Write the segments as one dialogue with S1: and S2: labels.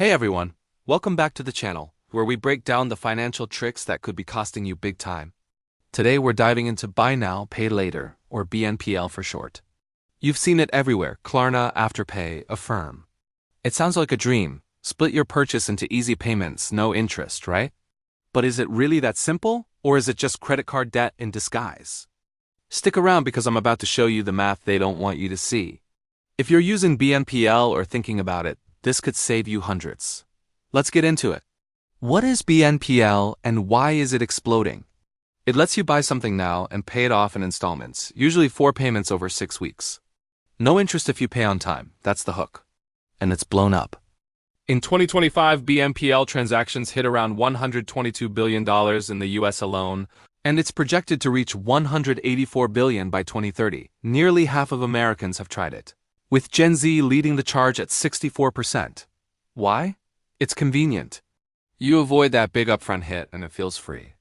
S1: Hey everyone, welcome back to the channel, where we break down the financial tricks that could be costing you big time. Today we're diving into Buy Now, Pay Later, or BNPL for short. You've seen it everywhere: Klarna, Afterpay, Affirm. It sounds like a dream. Split your purchase into easy payments, no interest, right? But is it really that simple, or is it just credit card debt in disguise? Stick around because I'm about to show you the math they don't want you to see. If you're using BNPL or thinking about it, this could save you hundreds. Let's get into it. What is BNPL and why is it exploding? It lets you buy something now and pay it off in installments, usually 4 payments over 6 weeks. No interest if you pay on time, that's the hook. And it's blown up. In 2025, BNPL transactions hit around $122 billion in the US alone, and it's projected to reach $184 billion by 2030. Nearly half of Americans have tried it, with Gen Z leading the charge at 64%. Why? It's convenient. You avoid that big upfront hit and it feels free.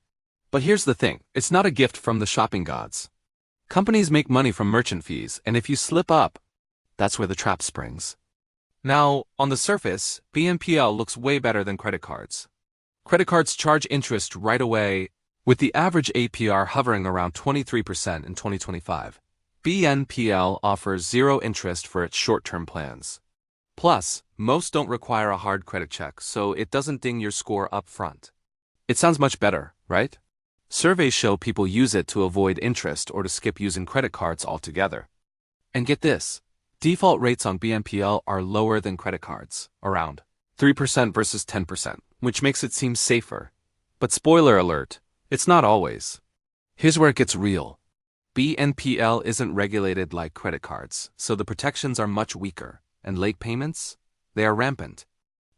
S1: But here's the thing, it's not a gift from the shopping gods. Companies make money from merchant fees, and if you slip up, that's where the trap springs. Now, on the surface, BNPL looks way better than credit cards. Credit cards charge interest right away, with the average APR hovering around 23% in 2025. BNPL offers zero interest for its short-term plans. Plus, most don't require a hard credit check, so it doesn't ding your score up front. It sounds much better, right? Surveys show people use it to avoid interest or to skip using credit cards altogether. And get this, default rates on BNPL are lower than credit cards, around 3% versus 10%, which makes it seem safer. But spoiler alert, it's not always. Here's where it gets real. BNPL isn't regulated like credit cards, so the protections are much weaker, and late payments? They are rampant.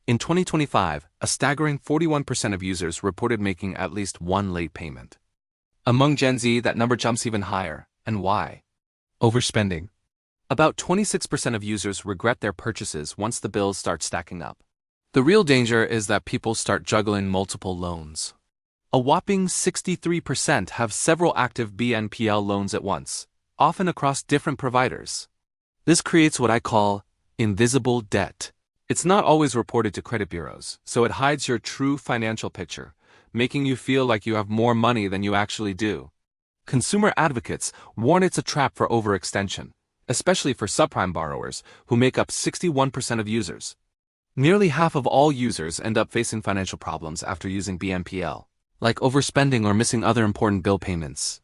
S1: In 2025, a staggering 41% of users reported making at least one late payment. Among Gen Z, that number jumps even higher. And why? Overspending. About 26% of users regret their purchases once the bills start stacking up. The real danger is that people start juggling multiple loans. A whopping 63% have several active BNPL loans at once, often across different providers. This creates what I call invisible debt. It's not always reported to credit bureaus, so it hides your true financial picture, making you feel like you have more money than you actually do. Consumer advocates warn it's a trap for overextension, especially for subprime borrowers, who make up 61% of users. Nearly half of all users end up facing financial problems after using BNPL, like overspending or missing other important bill payments.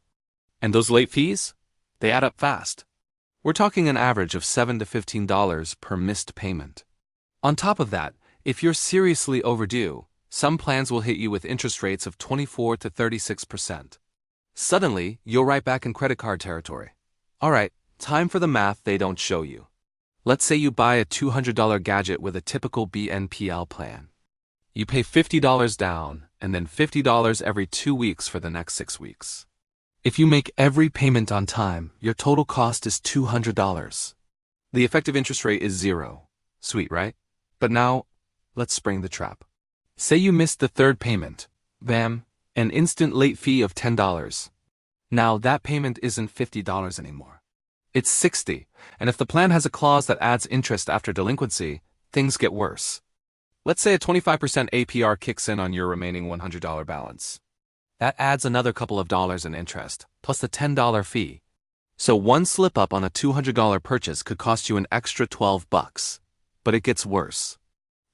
S1: And those late fees? They add up fast. We're talking an average of $7 to $15 per missed payment. On top of that, if you're seriously overdue, some plans will hit you with interest rates of 24 to 36%. Suddenly, you're right back in credit card territory. Alright, time for the math they don't show you. Let's say you buy a $200 gadget with a typical BNPL plan. You pay $50 down, and then $50 every 2 weeks for the next 6 weeks. If you make every payment on time, your total cost is $200. The effective interest rate is 0. Sweet, right? But now, let's spring the trap. Say you missed the third payment. Bam, an instant late fee of $10. Now that payment isn't $50 anymore. It's $60, and if the plan has a clause that adds interest after delinquency, things get worse. Let's say a 25% APR kicks in on your remaining $100 balance. That adds another couple of dollars in interest, plus the $10 fee. So one slip up on a $200 purchase could cost you an extra $12. But it gets worse.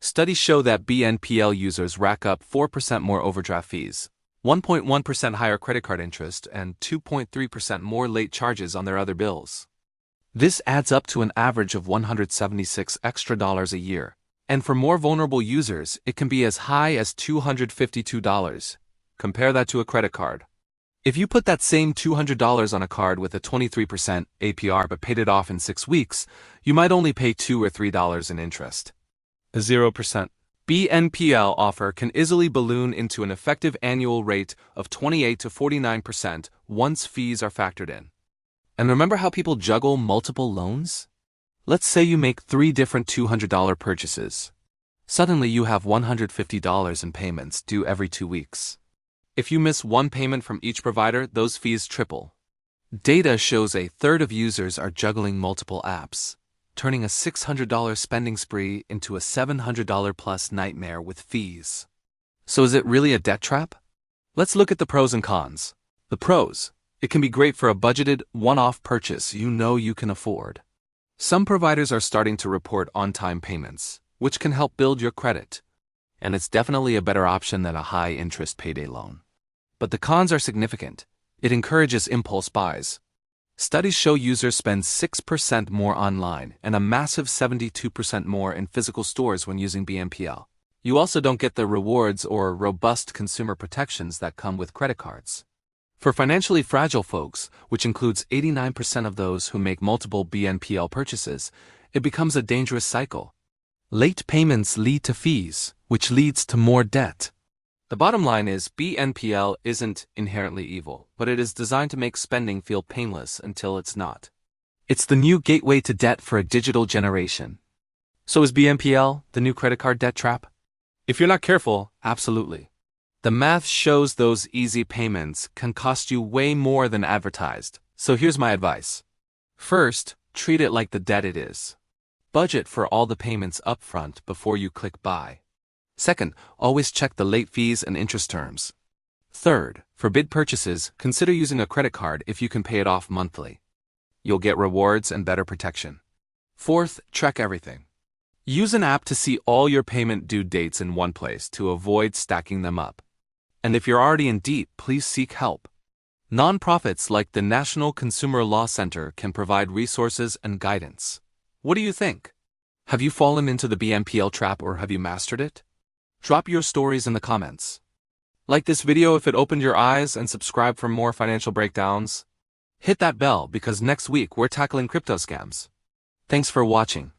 S1: Studies show that BNPL users rack up 4% more overdraft fees, 1.1% higher credit card interest, and 2.3% more late charges on their other bills. This adds up to an average of $176 extra a year. And for more vulnerable users, it can be as high as $252. Compare that to a credit card. If you put that same $200 on a card with a 23% APR but paid it off in 6 weeks, you might only pay $2 or $3 in interest. A 0% BNPL offer can easily balloon into an effective annual rate of 28 to 49% once fees are factored in. And remember how people juggle multiple loans? Let's say you make 3 different $200 purchases. Suddenly you have $150 in payments due every 2 weeks. If you miss one payment from each provider, those fees triple. Data shows a third of users are juggling multiple apps. turning a $600 spending spree into a $700 plus nightmare with fees. So is it really a debt trap? Let's look at the pros and cons. The pros: it can be great for a budgeted, one-off purchase you know you can afford. Some providers are starting to report on-time payments, which can help build your credit. And it's definitely a better option than a high-interest payday loan. But the cons are significant. It encourages impulse buys. Studies show users spend 6% more online and a massive 72% more in physical stores when using BNPL. You also don't get the rewards or robust consumer protections that come with credit cards. For financially fragile folks, which includes 89% of those who make multiple BNPL purchases, it becomes a dangerous cycle. Late payments lead to fees, which leads to more debt. The bottom line is BNPL isn't inherently evil, but it is designed to make spending feel painless until it's not. It's the new gateway to debt for a digital generation. So is BNPL the new credit card debt trap? If you're not careful, absolutely. The math shows those easy payments can cost you way more than advertised, so here's my advice. First, treat it like the debt it is. Budget for all the payments upfront before you click buy. Second, always check the late fees and interest terms. Third, for big purchases, consider using a credit card if you can pay it off monthly. You'll get rewards and better protection. Fourth, track everything. Use an app to see all your payment due dates in one place to avoid stacking them up. And if you're already in deep, please seek help. Nonprofits like the National Consumer Law Center can provide resources and guidance. What do you think? Have you fallen into the BNPL trap or have you mastered it? Drop your stories in the comments. Like this video if it opened your eyes and subscribe for more financial breakdowns. Hit that bell because next week we're tackling crypto scams. Thanks for watching.